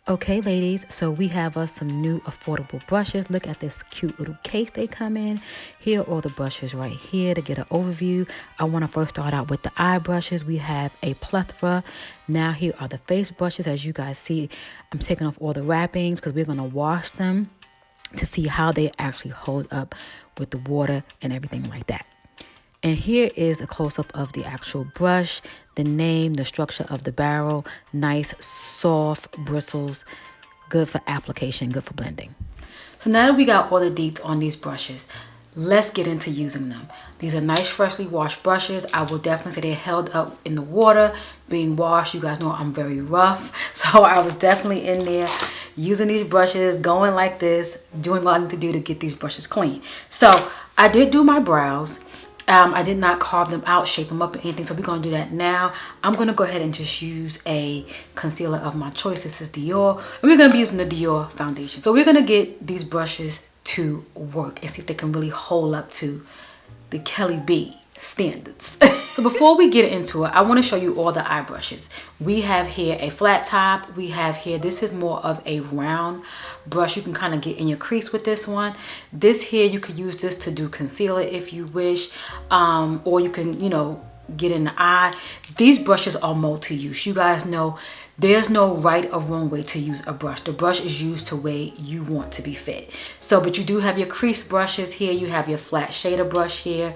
Okay, ladies, so we have us some new affordable brushes. Look at this cute little case they come in. Here are all the brushes right here to get an overview. I want to first start out with the eye brushes. We have a plethora. Now here are the face brushes. As you guys see, I'm taking off all the wrappings because we're going to wash them to see how they actually hold up with the water and everything like that. And here is a close-up of the actual brush, the name, the structure of the barrel, nice, soft bristles, good for application, good for blending. So now that we got all the deets on these brushes, let's get into using them. These are nice, freshly washed brushes. I will definitely say they're held up in the water, being washed. You guys know I'm very rough, so I was definitely in there using these brushes, going like this, doing what I need to do to get these brushes clean. So I did do my brows. I did not carve them out, shape them up or anything, so we're going to do that now. I'm going to go ahead and just use a concealer of my choice. This is Dior, and we're going to be using the Dior foundation. So we're going to get these brushes to work and see if they can really hold up to the HEYMKGO standards. So before we get into it, I want to show you all the eye brushes. We have here a flat top. We have here, this is more of a round brush. You can kind of get in your crease with this one. This here, you could use this to do concealer if you wish, or you can, you know, get in the eye. These brushes are multi-use. You guys know there's no right or wrong way to use a brush. The brush is used to the way you want to be fit. So, but you do have your crease brushes here. You have your flat shader brush here.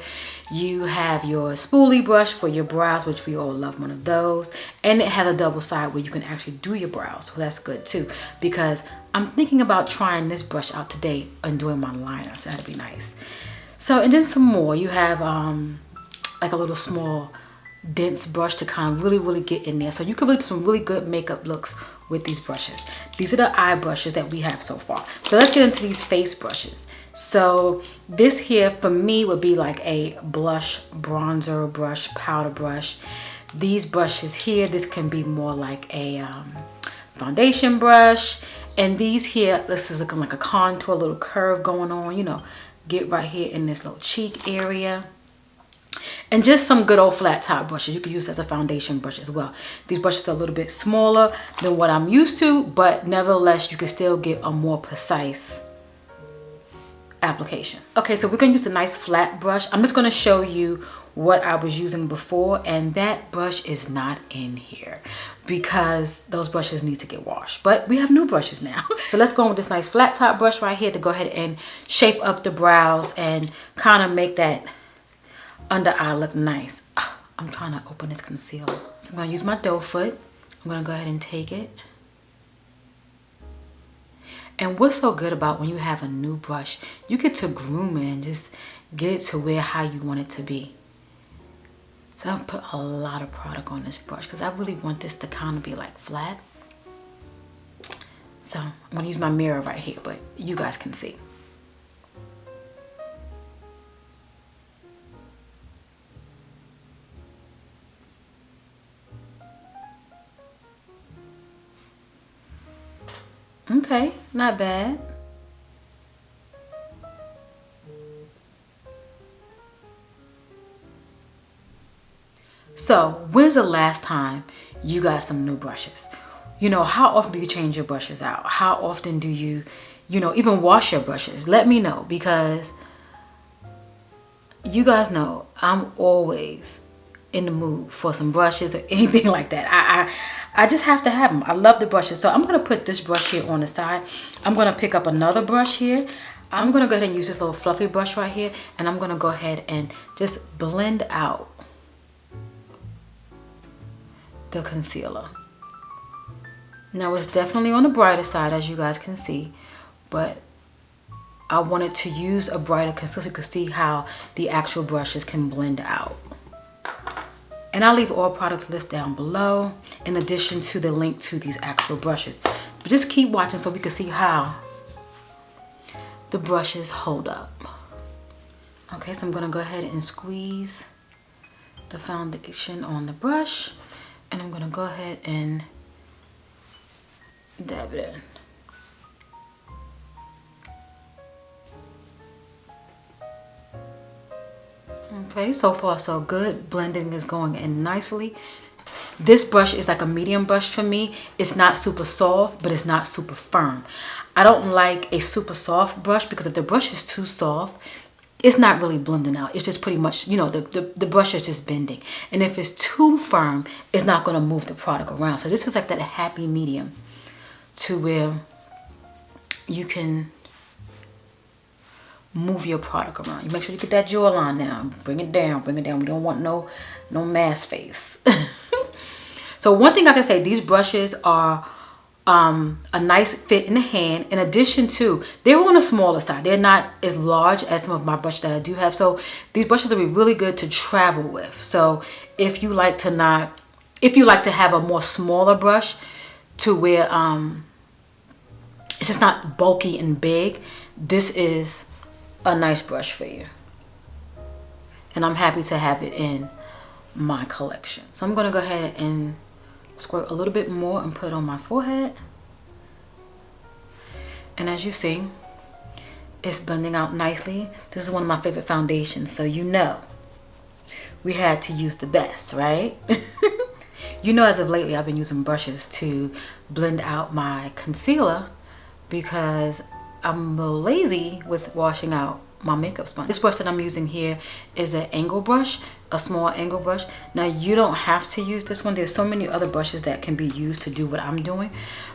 You have your spoolie brush for your brows, which we all love one of those. And it has a double side where you can actually do your brows. So that's good too, because I'm thinking about trying this brush out today and doing my liner. So that'd be nice. So, and then some more. You have like a little small dense brush to kind of really get in there, so you can really do some really good makeup looks with these brushes. These are the eye brushes that we have so far. So let's get into these face brushes. So this here for me would be like a blush bronzer brush, powder brush. These brushes here, this can be more like a foundation brush, and these here, this is looking like a contour, a little curve going on, you know, get right here in this little cheek area. And just some good old flat top brushes. You could use as a foundation brush as well. These brushes are a little bit smaller than what I'm used to, but nevertheless, you can still get a more precise application. Okay, so we're gonna use a nice flat brush. I'm just gonna show you what I was using before, and that brush is not in here because those brushes need to get washed. But we have new brushes now. So let's go with this nice flat top brush right here to go ahead and shape up the brows and kind of make that under eye look nice. I'm trying to open this concealer. So I'm going to use my doe foot. I'm going to go ahead and take it. And what's so good about when you have a new brush, you get to groom it and just get it to how you want it to be. So I've put a lot of product on this brush because I really want this to kind of be like flat. So I'm going to use my mirror right here, but you guys can see. Okay, not bad. So, when's the last time you got some new brushes? You know, how often do you change your brushes out? How often do you, even wash your brushes? Let me know, because you guys know I'm always in the mood for some brushes or anything like that. I just have to have them. I love the brushes. So I'm going to put this brush here on the side. I'm going to pick up another brush here. I'm going to go ahead and use this little fluffy brush right here. And I'm going to go ahead and just blend out the concealer. Now it's definitely on the brighter side, as you guys can see. But I wanted to use a brighter concealer so you can see how the actual brushes can blend out. And I'll leave all products list down below in addition to the link to these actual brushes. But just keep watching so we can see how the brushes hold up. Okay, so I'm gonna go ahead and squeeze the foundation on the brush, and I'm gonna go ahead and dab it in. Okay, so far so good. Blending is going in nicely. This brush is like a medium brush for me. It's not super soft, but it's not super firm. I don't like a super soft brush because if the brush is too soft, it's not really blending out. It's just pretty much, you know, the brush is just bending. And if it's too firm, it's not going to move the product around. So this is like that happy medium to where you can move your product around. You make sure you get that jawline now. Bring it down, bring it down. We don't want no mask face. So one thing I can say, these brushes are a nice fit in the hand. In addition to, they're on a smaller side. They're not as large as some of my brushes that I do have. So these brushes will be really good to travel with. So if you like to have a more smaller brush to where it's just not bulky and big, this is a nice brush for you. And I'm happy to have it in my collection. So I'm going to go ahead and squirt a little bit more and put it on my forehead. And as you see, it's blending out nicely. This is one of my favorite foundations, so you know we had to use the best, right? You know, as of lately, I've been using brushes to blend out my concealer because I'm a little lazy with washing out my makeup sponge. This brush that I'm using here is an angle brush, a small angle brush. Now you don't have to use this one. There's so many other brushes that can be used to do what I'm doing,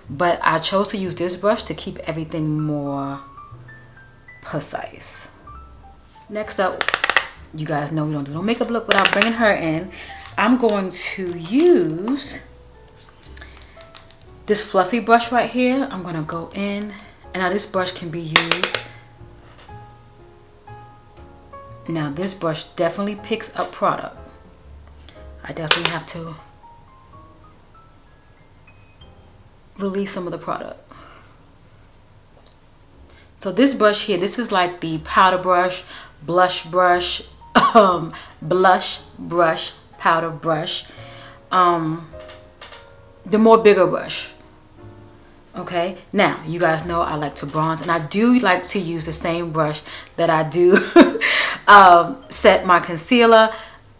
but I chose to use this brush to keep everything more precise. Next up, you guys know we don't do no makeup look without bringing her in. I'm going to use this fluffy brush right here. I'm gonna go in, and now this brush can be used. Now this brush definitely picks up product. I definitely have to release some of the product. So this brush here, this is like the powder brush, blush brush, blush brush, powder brush, the more bigger brush. Okay, now you guys know I like to bronze, and I do like to use the same brush that I do set my concealer.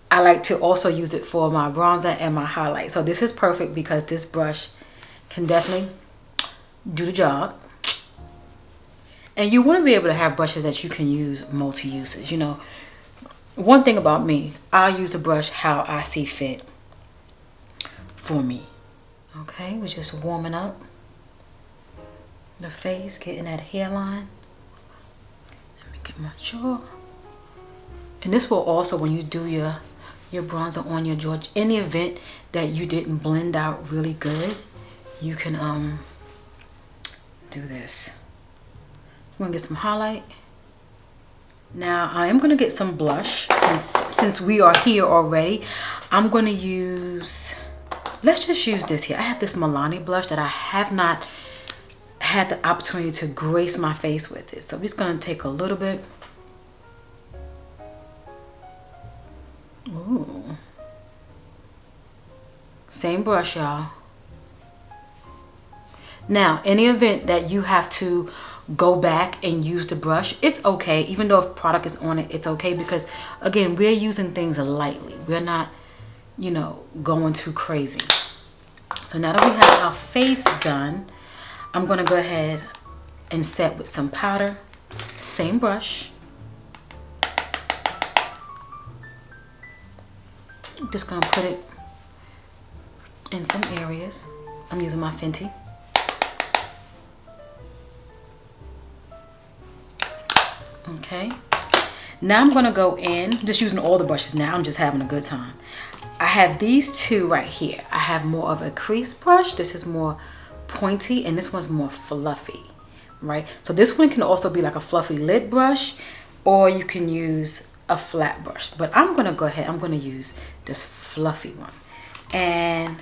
I like to also use it for my bronzer and my highlight. So this is perfect because this brush can definitely do the job. And you want to be able to have brushes that you can use multi-uses. You know, one thing about me, I'll use a brush how I see fit for me. Okay, we're just warming up the face, getting that hairline. Let me get my jaw. And this will also, when you do your bronzer on your jaw, in the event that you didn't blend out really good, you can do this. I'm gonna get some highlight. Now I am gonna get some blush since we are here already. I'm gonna use, let's just use this here. I have this Milani blush that I have not had the opportunity to grace my face with it. So I'm just gonna take a little bit. Ooh. Same brush, y'all. Now, in the event that you have to go back and use the brush, it's okay. Even though if product is on it, it's okay, because again, we're using things lightly. We're not, you know, going too crazy. So now that we have our face done, I'm gonna go ahead and set with some powder. Same brush. I'm just gonna put it in some areas. I'm using my Fenty. Okay, now I'm gonna go in, just using all the brushes now. I'm just having a good time. I have these two right here. I have more of a crease brush. This is more pointy, and this one's more fluffy, right? So this one can also be like a fluffy lid brush, or you can use a flat brush. But I'm gonna go ahead, I'm gonna use this fluffy one. And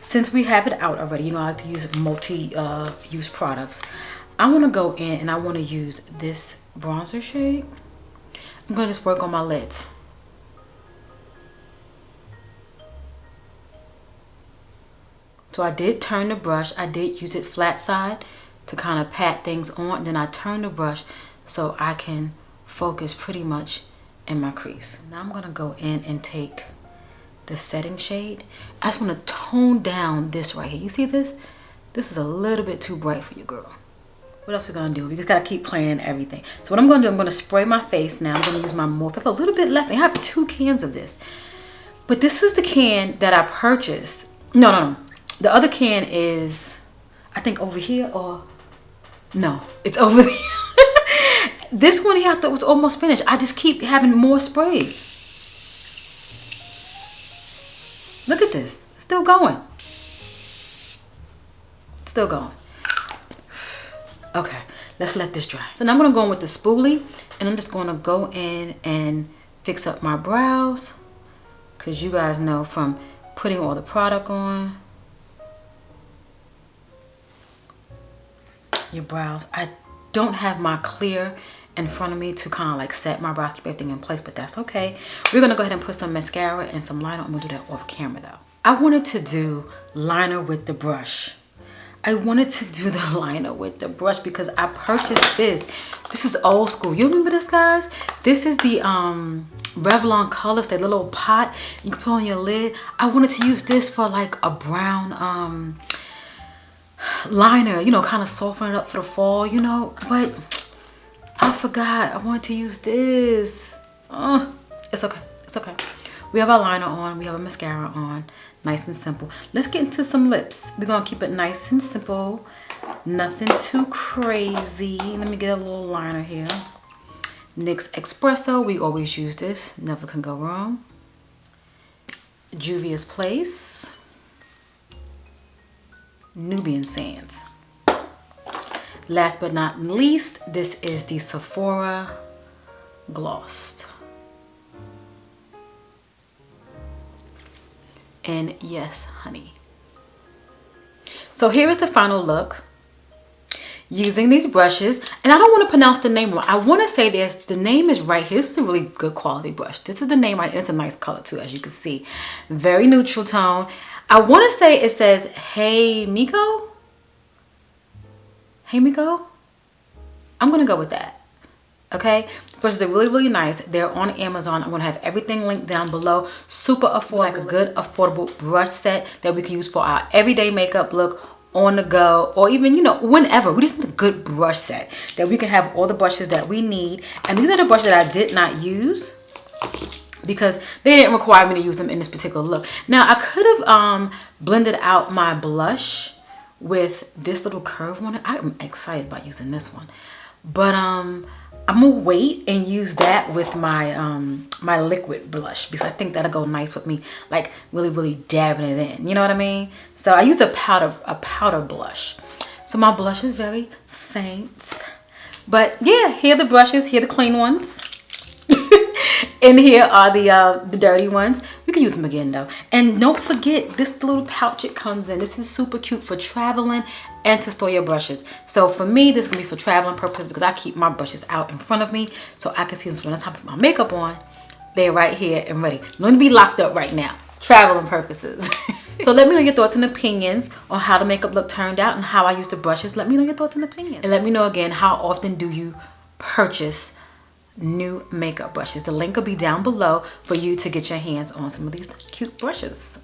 since we have it out already, you know, I like to use multi-use products. I want to go in and I want to use this bronzer shade. I'm going to just work on my lids. So I did turn the brush. I did use it flat side to kind of pat things on. Then I turned the brush so I can focus pretty much in my crease. Now I'm going to go in and take the setting shade. I just want to tone down this right here. You see this? This is a little bit too bright for you, girl. What else we gonna do? We just gotta keep playing and everything. So what I'm gonna do, I'm gonna spray my face now. I'm gonna use my Morphe. I have a little bit left. I have 2 cans of this. But this is the can that I purchased. No. The other can is, I think over here, or no, it's over there. This one here I thought was almost finished. I just keep having more sprays. Look at this, still going. Still going. Okay, let's let this dry. So now I'm gonna go in with the spoolie, and I'm just gonna go in and fix up my brows, because you guys know from putting all the product on, your brows. I don't have my clear in front of me to kind of like set my brows, keep everything in place, but that's okay. We're gonna go ahead and put some mascara and some liner. I'm gonna do that off camera though. I wanted to do liner with the brush. I wanted to do the liner with the brush because I purchased this. This is old school. You remember this, guys? This is the Revlon Colors, that little pot you can put on your lid. I wanted to use this for like a brown liner, you know, kind of soften it up for the fall, you know, but I forgot I wanted to use this. It's okay, it's okay. We have our liner on, we have a mascara on, nice and simple. Let's get into some lips. We're gonna keep it nice and simple, nothing too crazy. Let me get a little liner here. NYX Espresso, we always use this, never can go wrong. Juvia's Place. Nubian Sands. Last but not least, this is the Sephora Gloss. And yes, honey. So here is the final look using these brushes. And I don't want to pronounce the name wrong. I want to say this, the name is right here. This is a really good quality brush. This is the name right. It's a nice color too, as you can see. Very neutral tone. I want to say it says HEYMKGO. HEYMKGO. I'm going to go with that. Okay, brushes are really nice. They're on Amazon. I'm gonna have everything linked down below. Super affordable, like a good affordable brush set that we can use for our everyday makeup look, on the go, or even, you know, whenever. We just need a good brush set that we can have all the brushes that we need. And these are the brushes that I did not use because they didn't require me to use them in this particular look. Now I could have blended out my blush with this little curve one. I'm excited about using this one, but I'm gonna wait and use that with my my liquid blush because I think that'll go nice with me, like really dabbing it in, you know what I mean? So I used a powder blush. So my blush is very faint, but yeah, here are the brushes. Here are the clean ones. And here are the dirty ones. You can use them again though. And don't forget this little pouch it comes in. This is super cute for traveling and to store your brushes. So for me, this is gonna be for traveling purposes because I keep my brushes out in front of me so I can see them when I put my makeup on. They're right here and ready. I'm gonna be locked up right now, traveling purposes. So let me know your thoughts and opinions on how the makeup look turned out and how I use the brushes. Let me know your thoughts and opinions. And let me know again, how often do you purchase new makeup brushes? The link will be down below for you to get your hands on some of these cute brushes.